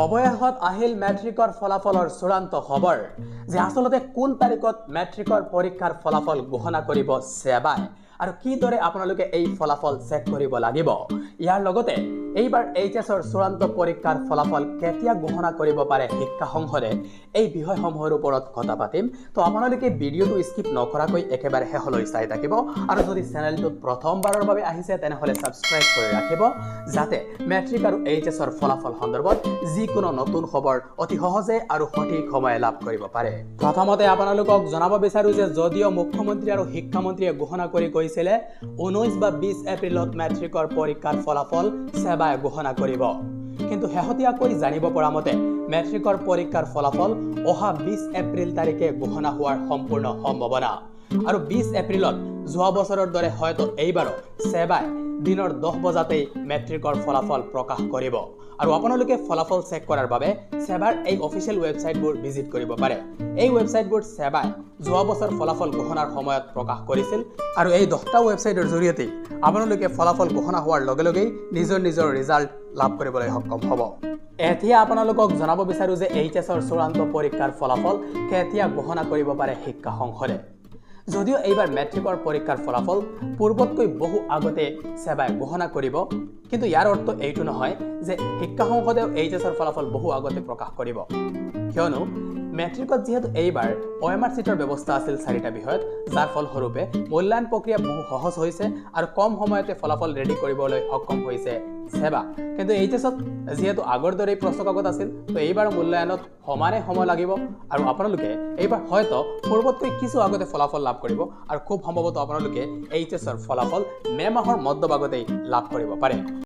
অৱশেষত আহিল মেট্ৰিকৰ ফলাফলৰ চূড়ান্ত খবৰ যে আচলতে কোন তাৰিখত মেট্ৰিকৰ পৰীক্ষাৰ ফলাফল ঘোষণা কৰিব সেবাই আৰু কিদৰে আপোনালোকে এই ফলাফল চেক কৰিব লাগিব। ইয়াৰ লগতে এইবাৰ এইচএছৰ চূড়ান্ত পৰীক্ষাৰ ফলাফল কেতিয়া ঘোষণা কৰিব পাৰে শিক্ষা সংসদে, এই বিষয়সমূহৰ ওপৰত কথা পাতিম। তো আপোনালোকে ভিডিঅ'টো স্কিপ নকৰাকৈ একেবাৰে শেষলৈ চাই থাকিব আৰু যদি চেনেলটোত প্ৰথমবাৰৰ বাবে আহিছে তেনেহ'লে ছাবস্ক্ৰাইব কৰি ৰাখিব যাতে মেট্ৰিক আৰু এইচএছৰ ফলাফল সন্দৰ্ভত যিকোনো নতুন খবৰ অতি সহজে আৰু সঠিক সময়ে লাভ কৰিব পাৰে। প্ৰথমতে আপোনালোকক জনাব বিচাৰো যে যদিও মুখ্যমন্ত্ৰী আৰু শিক্ষামন্ত্ৰীয়ে ঘোষণা কৰি কৈছিলে 19 বা 20 এপ্ৰিলত মেট্ৰিকৰ পৰীক্ষাৰ ফলাফল সেবাই ঘোষণা কৰিব, কিন্তু শেহতীয়াকৈ জানিব পৰা মতে মেট্ৰিকৰ পৰীক্ষাৰ ফলাফল অহা 20 এপ্ৰিল তাৰিখে ঘোষণা হোৱাৰ সম্পূৰ্ণ সম্ভাৱনা। আৰু 20 এপ্ৰিলত যোৱা বছৰৰ দৰে হয়তো এইবাৰো সেবাই দিনৰ 10 বজাতেই মেট্ৰিকৰ ফলাফল প্ৰকাশ কৰিব। আৰু আপোনালোকে ফলাফল চেক কৰাৰ বাবে সেবাৰ এই অফিচিয়েল ৱেবছাইটবোৰ ভিজিট কৰিব পাৰে। এই ৱেবছাইটবোৰ সেবাই যোৱা বছৰ ফলাফল ঘোষণাৰ সময়ত প্ৰকাশ কৰিছিল আৰু এই 10টা ৱেবছাইটৰ জৰিয়তে আপোনালোকে ফলাফল ঘোষণা হোৱাৰ লগে লগেই নিজৰ ৰিজাল্ট লাভ কৰিবলৈ সক্ষম হ'ব। এতিয়া আপোনালোকক জনাব বিচাৰো যে এইচএছৰ চূড়ান্ত পৰীক্ষাৰ ফলাফল কেতিয়া ঘোষণা কৰিব পাৰে শিক্ষা সংসদে। যদিও এইবাৰ মেট্ৰিকৰ পৰীক্ষাৰ ফলাফল পূৰ্বতকৈ বহু আগতে সেবাই ঘোষণা কৰিব, কিন্তু ইয়াৰ অৰ্থ এইটো নহয় যে শিক্ষা সংসদেও এইচএছৰ ফলাফল বহু আগতে প্ৰকাশ কৰিব। কিয়নো মেট্ৰিকত যিহেতু এইবাৰ OMR চিটৰ ব্যৱস্থা আছিল 4টা বিষয়ত, যাৰ ফলস্বৰূপে মূল্যায়ন প্ৰক্ৰিয়া বহু সহজ হৈছে আৰু কম সময়তে ফলাফল ৰেডি কৰিবলৈ সক্ষম হৈছে সেবা। কিন্তু এইচএছত যিহেতু আগৰ দৰেই প্ৰশ্নকাকত আছিল, তো এইবাৰ মূল্যায়নত সমানে সময় লাগিব আৰু আপোনালোকে এইবাৰ হয়তো পূৰ্বতকৈ কিছু আগতে ফলাফল লাভ কৰিব আৰু খুব সম্ভৱতঃ আপোনালোকে এইচএছৰ ফলাফল মে' মাহৰ মধ্যভাগতেই লাভ কৰিব পাৰে।